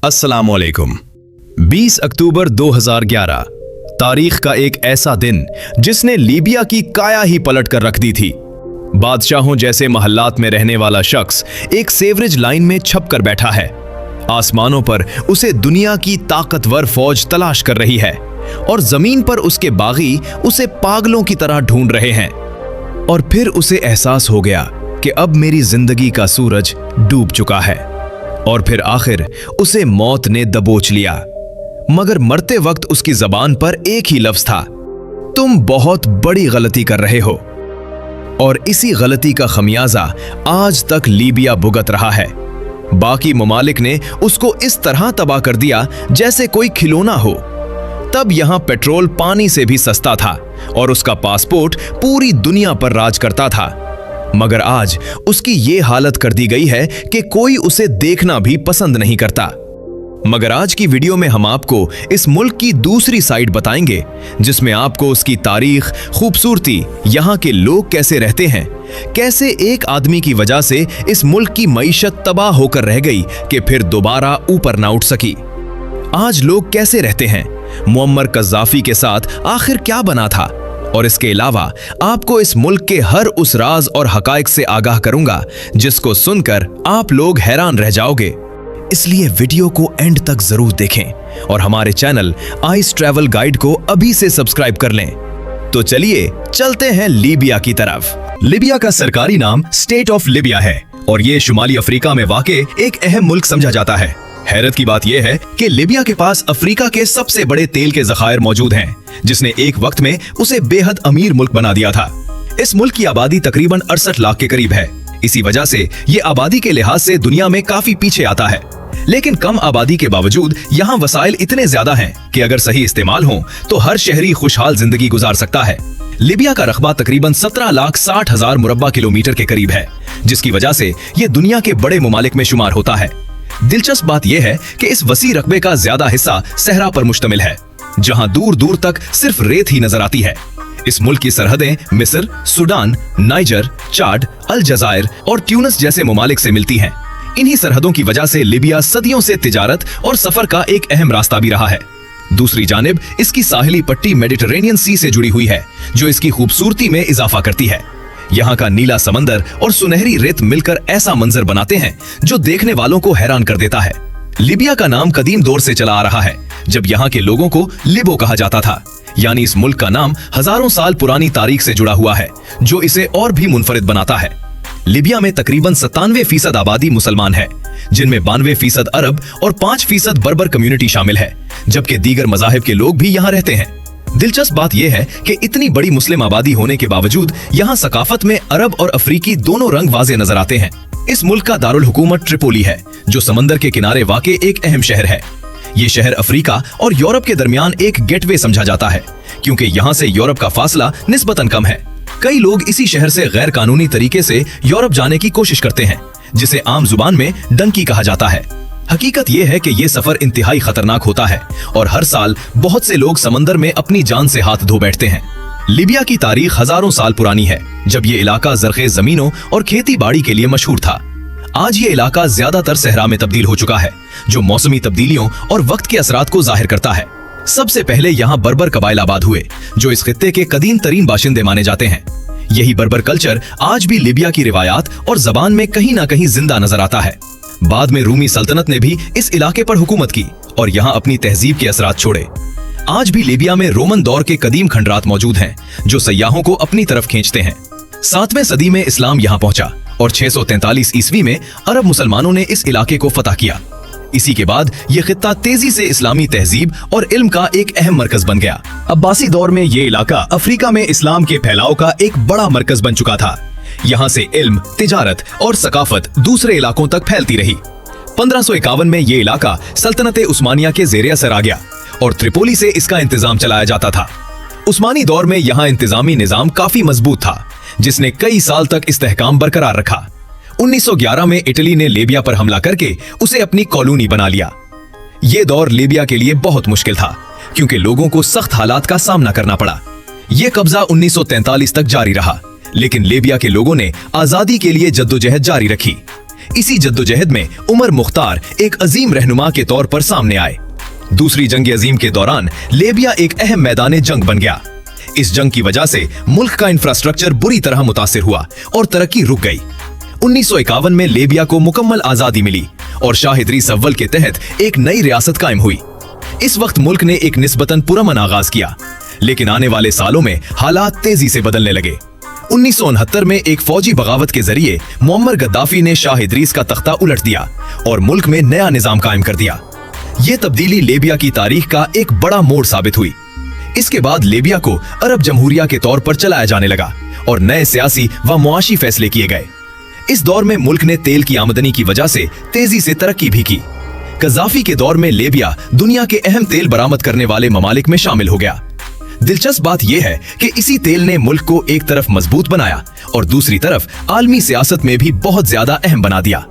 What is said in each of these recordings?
अस्सलाम वालेकुम। 20 अक्टूबर 2011 तारीख का एक ऐसा दिन जिसने लीबिया की काया ही पलट कर रख दी थी। बादशाहों जैसे महल्लात में रहने वाला शख्स एक सेवरेज लाइन में छप कर बैठा है। आसमानों पर उसे दुनिया की ताकतवर फौज तलाश कर रही है और जमीन पर उसके बागी उसे पागलों की तरह ढूंढ रहे हैं। और फिर उसे एहसास हो गया कि अब मेरी जिंदगी का सूरज डूब चुका है। और फिर आखिर उसे मौत ने दबोच लिया, मगर मरते वक्त उसकी जबान पर एक ही लफ्ज था, तुम बहुत बड़ी गलती कर रहे हो। और इसी गलती का खमियाजा आज तक लीबिया भुगत रहा है। बाकी ममालिक ने उसको इस तरह तबाह कर दिया जैसे कोई खिलौना हो। तब यहां पेट्रोल पानी से भी सस्ता था और उसका पासपोर्ट पूरी दुनिया पर राज करता था। मगर आज उसकी ये हालत कर दी गई है कि कोई उसे देखना भी पसंद नहीं करता। मगर आज की वीडियो में हम आपको इस मुल्क की दूसरी साइड बताएंगे, जिसमें आपको उसकी तारीख, खूबसूरती, यहाँ के लोग कैसे रहते हैं, कैसे एक आदमी की वजह से इस मुल्क की मईशत तबाह होकर रह गई कि फिर दोबारा ऊपर ना उठ सकी। आज लोग कैसे रहते हैं, मुअम्मर कज़्ज़ाफ़ी के साथ आखिर क्या बना था, और इसके अलावा आपको इस मुल्क के हर उस राज और हकायक से आगाह करूंगा जिसको सुनकर आप लोग हैरान रह जाओगे। इसलिए वीडियो को एंड तक जरूर देखें और हमारे चैनल आइस ट्रैवल गाइड को अभी से सब्सक्राइब कर लें। तो चलिए चलते हैं लीबिया की तरफ। लीबिया का सरकारी नाम स्टेट ऑफ लीबिया है और ये शुमाली अफ्रीका में वाक़े एक अहम मुल्क समझा जाता है। हैरत की बात यह है कि लीबिया के पास अफ्रीका के सबसे बड़े तेल के ज़खायर मौजूद हैं, जिसने एक वक्त में उसे बेहद अमीर मुल्क बना दिया था। इस मुल्क की आबादी तकरीबन 68 लाख के करीब है। इसी वजह से ये आबादी के लिहाज से दुनिया में काफी पीछे आता है। लेकिन कम आबादी के बावजूद यहाँ वसाइल इतने ज्यादा हैं कि अगर सही इस्तेमाल हो तो हर शहरी खुशहाल जिंदगी गुजार सकता है। लीबिया का रकबा तकरीबन 17,60,000 मुरब्बा किलोमीटर के करीब है, जिसकी वजह से ये दुनिया के बड़े मुमालिक में शुमार होता है। दिलचस्प बात यह है कि इस वसी रकबे का ज्यादा हिस्सा सहरा पर मुश्तमिल है, जहां दूर दूर तक सिर्फ रेत ही नजर आती है। इस मुल्क की सरहदें मिस्र, सूडान, नाइजर, चाड, अलजायर और ट्यूनिस जैसे मुमालिक से मिलती हैं। इन्हीं सरहदों की वजह से लीबिया सदियों से तिजारत और सफर का एक अहम रास्ता भी रहा है। दूसरी जानिब इसकी साहिली पट्टी मेडिटरेनियन सी से जुड़ी हुई है, जो इसकी खूबसूरती में इजाफा करती है। यहाँ का नीला समंदर और सुनहरी रेत मिलकर ऐसा मंजर बनाते हैं जो देखने वालों को हैरान कर देता है। लीबिया का नाम कदीम दौर से चला आ रहा है, जब यहाँ के लोगों को लिबो कहा जाता था। यानी इस मुल्क का नाम हजारों साल पुरानी तारीख से जुड़ा हुआ है, जो इसे और भी मुनफरिद बनाता है। लीबिया में तकरीबन 97% आबादी मुसलमान है, जिनमें 92% अरब और 5% बर्बर कम्युनिटी शामिल है, जबकि दीगर मज़ाहिब के लोग भी यहाँ रहते हैं। दिलचस्प बात यह है कि इतनी बड़ी मुस्लिम आबादी होने के बावजूद यहाँ सकाफत में अरब और अफ्रीकी दोनों रंग वाज़े नजर आते हैं। इस मुल्क का दारुल हुकूमत ट्रिपोली है, जो समंदर के किनारे वाक़े एक अहम शहर है। ये शहर अफ्रीका और यूरोप के दरमियान एक गेटवे समझा जाता है, क्योंकि यहाँ से यूरोप का फासला निस्बतन कम है। कई लोग इसी शहर से गैर कानूनी तरीके से यूरोप जाने की कोशिश करते हैं, जिसे आम जुबान में डंकी कहा जाता है। हकीकत यह है कि यह सफर इंतहाई खतरनाक होता है और हर साल बहुत से लोग समंदर में अपनी जान से हाथ धो बैठते हैं। लीबिया की तारीख हजारों साल पुरानी है, जब ये इलाका ज़रख़े ज़मीनों और खेती बाड़ी के लिए मशहूर था। आज ये इलाका ज्यादातर सहरा में तब्दील हो चुका है, जो मौसमी तब्दीलियों और वक्त के असरात को जाहिर करता है। सबसे पहले यहाँ बर्बर कबाइल आबाद हुए, जो इस खित्ते के कदीम तरीन बाशिंदे माने जाते हैं। यही बर्बर कल्चर आज भी लीबिया की रिवायात और जबान में कहीं ना कहीं जिंदा नजर आता है। बाद में रूमी सल्तनत ने भी इस इलाके पर हुकूमत की और यहाँ अपनी तहजीब के असरात छोड़े। आज भी लीबिया में रोमन दौर के कदीम खंडरात मौजूद हैं, जो सयाहों को अपनी तरफ खींचते हैं। 7वें सदी में इस्लाम यहाँ पहुंचा और 643 ईस्वी में अरब मुसलमानों ने इस इलाके को फतह किया। इसी के बाद ये खित्ता तेजी से इस्लामी तहजीब और इल्म का एक अहम मरकज बन गया। अब्बासी दौर में ये इलाका अफ्रीका में इस्लाम के फैलाव का एक बड़ा मरकज बन चुका था। यहाँ से इल्म, तिजारत और सकाफत दूसरे इलाकों तक फैलती रही। 1551 में ये इलाका सल्तनत उस्मानिया के ज़ेरे असर आ गया और त्रिपोली से इसका इंतजाम चलाया जाता था। उस्मानी दौर में यहाँ इंतजामी निजाम काफी मजबूत था, जिसने कई साल तक इस्तेहकाम बरकरार रखा। 1911 में इटली ने लीबिया पर हमला करके उसे अपनी कॉलोनी बना लिया। ये दौर लीबिया के लिए बहुत मुश्किल था, क्योंकि लोगों को सख्त हालात का सामना करना पड़ा। ये कब्जा 1943 तक जारी रहा, लेकिन लीबिया के लोगों ने आजादी के लिए जद्दोजहद जारी रखी। इसी जद्दोजहद में उमर मुख्तार एक अजीम रहनुमा के तौर पर सामने आए। दूसरी जंग अजीम के दौरान लीबिया एक अहम मैदान जंग बन गया। इस जंग की वजह से मुल्क का इंफ्रास्ट्रक्चर बुरी तरह मुतासिर हुआ और तरक्की रुक गई। 1951 में लीबिया को मुकम्मल आजादी मिली और शाह इदरीस अव्वल के तहत एक नई रियासत कायम हुई। इस वक्त मुल्क ने एक निस्बतन पुरअमन आगाज किया, लेकिन आने वाले सालों में हालात तेजी से बदलने लगे। 1969 में एक फौजी बगावत के जरिए मुअम्मर गद्दाफी ने शाह इदरीस का तख्ता उलट दिया और मुल्क में नया निजाम कायम कर दिया। ये तब्दीली लीबिया की तारीख का एक बड़ा मोड़ साबित हुई। इसके बाद लीबिया को अरब जमहूरिया के तौर पर चलाया जाने लगा और नए सियासी व मुआशी फैसले किए गए। इस दौर में मुल्क ने तेल की आमदनी की वजह से तेजी से तरक्की भी की। कज़ाफी के दौर में लीबिया दुनिया के अहम तेल बरामद करने वाले ममालिक में शामिल हो गया। दिलचस्प बात यह है कि इसी तेल ने मुल्क को एक तरफ मजबूत बनाया और दूसरी तरफ आलमी सियासत में भी बहुत ज्यादा अहम बना दिया।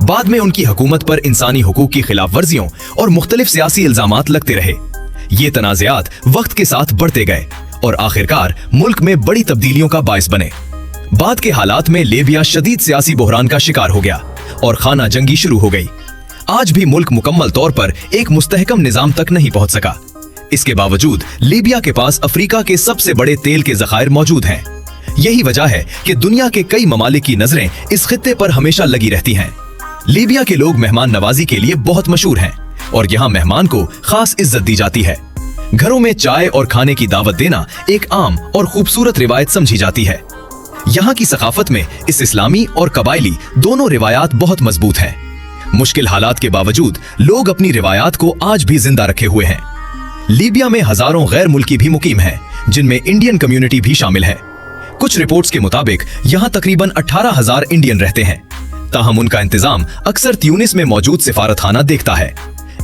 बाद में उनकी हुकूमत पर इंसानी हुकूक की खिलाफ वर्जियों और मुख्तलिफ सियासी इल्जामात लगते रहे। ये तनाज़ात वक्त के साथ बढ़ते गए और आखिरकार मुल्क में बड़ी तब्दीलियों का बायस बने। बाद के हालात में लीबिया शदीद सियासी बहरान का शिकार हो गया और खाना जंगी शुरू हो गई। आज भी मुल्क मुकम्मल तौर पर एक मुस्तहकम निजाम तक नहीं पहुंच सका। इसके बावजूद लीबिया के पास अफ्रीका के सबसे बड़े तेल के ज़खायर मौजूद हैं। यही वजह है कि दुनिया के कई ममालिक की नजरें इस खित्ते पर हमेशा लगी रहती हैं। लीबिया के लोग मेहमान नवाजी के लिए बहुत मशहूर हैं और यहाँ मेहमान को खास इज्जत दी जाती है। घरों में चाय और खाने की दावत देना एक आम और खूबसूरत रिवायत समझी जाती है। यहाँ की सकाफत में इस इस्लामी और कबायली दोनों रिवायात बहुत मजबूत हैं। मुश्किल हालात के बावजूद लोग अपनी रिवायात को आज भी जिंदा रखे हुए हैं। लीबिया में हजारों गैर मुल्की भी मुकीम हैं, जिनमें इंडियन कम्युनिटी भी शामिल है। कुछ रिपोर्ट्स के मुताबिक यहाँ तकरीबन 18,000 इंडियन रहते हैं, ताहम उनका इंतजाम अक्सर त्यूनिस में मौजूद सिफारतखाना देखता है।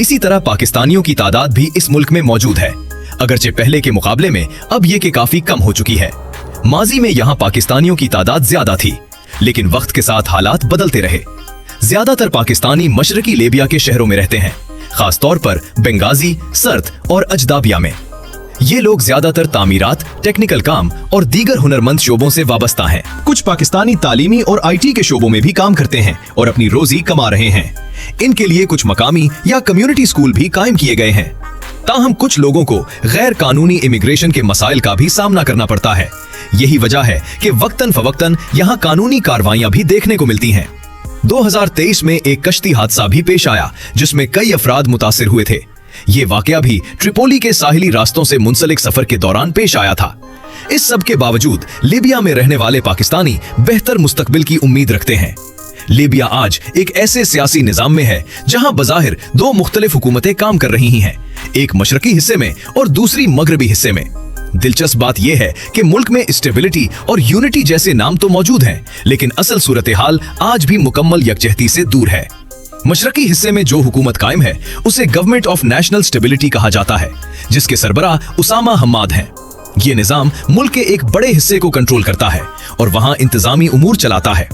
इसी तरह पाकिस्तानियों की तादाद भी इस मुल्क में मौजूद है, अगरचे पहले के मुकाबले में अब ये कि काफी कम हो चुकी है। माजी में यहाँ पाकिस्तानियों की तादाद ज्यादा थी, लेकिन वक्त के साथ हालात बदलते रहे। ज्यादातर पाकिस्तानी मशरकी लीबिया के शहरों में रहते हैं, खास तौर पर बेंगाजी, सर्त और अजदाबिया में। ये लोग ज्यादातर तामीरात, टेक्निकल काम और दीगर हुनरमंद शोबों से वाबस्ता हैं। कुछ पाकिस्तानी तालीमी और IT के शोबों में भी काम करते हैं और अपनी रोजी कमा रहे हैं। इनके लिए कुछ मकामी या कम्युनिटी स्कूल भी कायम किए गए हैं। ताहम कुछ लोगों को गैर कानूनी इमिग्रेशन के मसाइल का भी सामना करना पड़ता है। यही वजह है कि वक्तन फवक्तन यहाँ कानूनी कार्रवाइयां भी देखने को मिलती हैं। 2023 में एक कश्ती हादसा भी पेश आया, जिसमें कई अफराद मुतासिर हुए थे। ये वाकया भी ट्रिपोली के साहिली रास्तों से मुंसलिक सफर के दौरान पेश आया था। इस सब के बावजूद लीबिया में रहने वाले पाकिस्तानी बेहतर मुस्तकबिल की उम्मीद रखते हैं। लीबिया आज एक ऐसे सियासी निजाम में है जहां बज़ाहिर दो मुख्तलिफ हुकूमतें काम कर रही हैं, एक मशरकी हिस्से में और दूसरी मगरबी हिस्से में। दिलचस्प बात यह है कि मुल्क में स्टेबिलिटी और यूनिटी जैसे नाम तो मौजूद हैं, लेकिन असल सूरत हाल आज भी मुकम्मल यकजहती से दूर है। मशरकी हिस्से में जो हुकूमत कायम है उसे गवर्नमेंट ऑफ नेशनल स्टेबिलिटी कहा जाता है, जिसके सरबराह उसामा हम्माद हैं। ये निजाम मुल्क के एक बड़े हिस्से को कंट्रोल करता है और वहां इंतजामी उमूर चलाता है।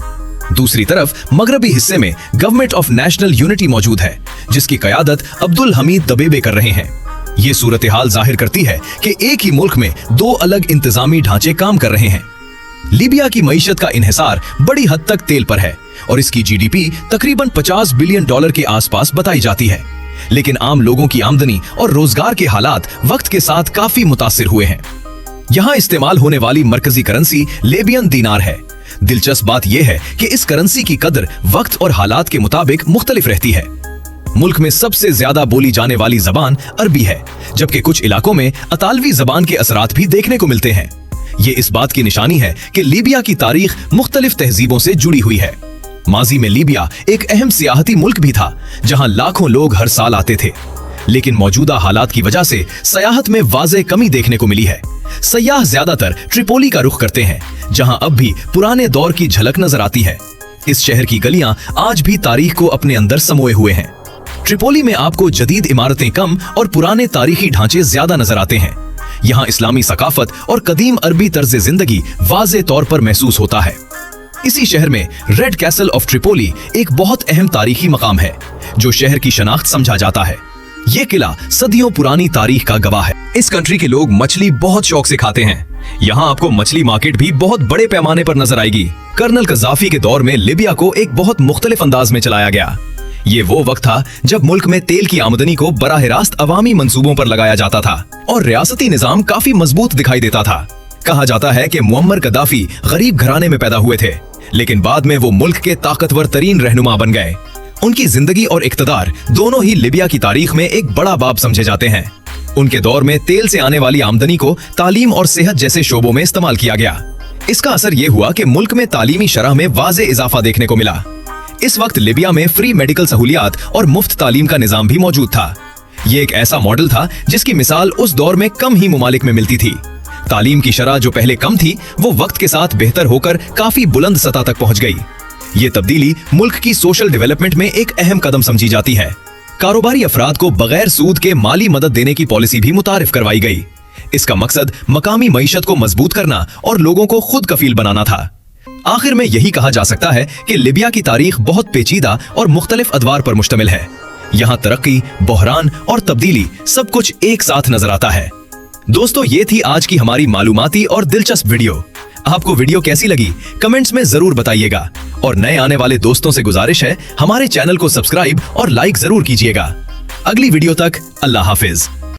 दूसरी तरफ मगरबी हिस्से में गवर्नमेंट ऑफ नेशनल यूनिटी मौजूद है, जिसकी क़यादत अब्दुल हमीद दबेबे कर रहे हैं। ये सूरत हाल जाहिर करती है कि एक ही मुल्क में दो अलग इंतजामी ढांचे काम कर रहे हैं। लीबिया की मईशत का इन्हिसार बड़ी हद तक तेल पर है और इसकी GDP तकरीबन $50 बिलियन के आसपास बताई जाती है, लेकिन आम लोगों की आमदनी और रोजगार के हालात वक्त के साथ काफी मुतासिर हुए हैं। यहाँ इस्तेमाल होने वाली मरकजी करेंसी लीबियन दीनार है। दिलचस्प बात यह है कि इस करेंसी की कदर वक्त और हालात के मुताबिक मुख्तलिफ रहती है। मुल्क में सबसे ज्यादा बोली जाने वाली जबान अरबी है, जबकि कुछ इलाकों में अतालवी जबान के असरात भी देखने को मिलते हैं। ये इस बात की निशानी है कि लीबिया की तारीख मुख्तलिफ तहजीबों से जुड़ी हुई है। माजी में लीबिया एक अहम सियाहती मुल्क भी था, जहां लाखों लोग हर साल आते थे, लेकिन मौजूदा हालात की वजह से सयाहत में वाज़ेह कमी देखने को मिली है। सयाह ज्यादातर ट्रिपोली का रुख करते हैं, जहां अब भी पुराने दौर की झलक नजर आती है। इस शहर की गलियां आज भी तारीख को अपने अंदर समोए हुए हैं। ट्रिपोली में आपको जदीद इमारतें कम और पुराने तारीखी ढांचे ज्यादा नजर आते हैं। यहाँ इस्लामी सकाफत और कदीम अरबी तर्ज जिंदगी वाज़ेह तौर पर महसूस होता है। इसी शहर में रेड कैसल ऑफ ट्रिपोली एक बहुत अहम तारीखी मकाम है, जो शहर की शनाख्त समझा जाता है। ये किला सदियों पुरानी तारीख का गवाह है। इस कंट्री के लोग मछली बहुत शौक से खाते हैं यहाँ आपको मछली मार्केट भी बहुत बड़े पैमाने पर नजर आएगी। कर्नल कज़ाफी के दौर में लिबिया को एक बहुत मुख्तलिफ अंदाज में चलाया गया। ये वो वक्त था जब मुल्क में तेल की आमदनी को बराह रास्त अवामी मंसूबों पर लगाया जाता था और रियासती निजाम काफी मजबूत दिखाई देता था। कहा जाता है कि मुअम्मर गद्दाफी गरीब घराने में पैदा हुए थे, लेकिन बाद में वो मुल्क के ताकतवर तरीन रहनुमा बन गए। उनकी जिंदगी और इक्तदार दोनों ही लिबिया की तारीख में एक बड़ा बाब समझे जाते हैं। उनके दौर में तेल से आने वाली आमदनी को तालीम और सेहत जैसे शोबों में इस्तेमाल किया गया। इसका असर ये हुआ कि मुल्क में तालीमी शरह में वाज़े इजाफा देखने को मिला। इस वक्त लिबिया में फ्री मेडिकल सहूलियात और मुफ्त तालीम का निजाम भी मौजूद था। ये एक ऐसा मॉडल था जिसकी मिसाल उस दौर में कम ही मुमालिक में मिलती थी। तालीम की शरह जो पहले कम थी वो वक्त के साथ बेहतर होकर काफी बुलंद सतह तक पहुंच गई। ये तब्दीली मुल्क की सोशल डेवलपमेंट में एक अहम कदम समझी जाती है। कारोबारी अफराद को बगैर सूद के माली मदद देने की पॉलिसी भी मुतारिफ करवाई गई। इसका मकसद मकामी मईशत को मजबूत करना और लोगों को खुद कफील बनाना था। आखिर में यही कहा जा सकता है कि लिबिया की तारीख बहुत पेचीदा और मुख्तलिफ अदवार पर मुश्तमिल है। यहाँ तरक्की, बहरान और तब्दीली सब कुछ एक साथ नजर आता है। दोस्तों, ये थी आज की हमारी मालूमाती और दिलचस्प वीडियो। आपको वीडियो कैसी लगी कमेंट्स में जरूर बताइएगा और नए आने वाले दोस्तों से गुजारिश है हमारे चैनल को सब्सक्राइब और लाइक जरूर कीजिएगा। अगली वीडियो तक अल्लाह हाफिज।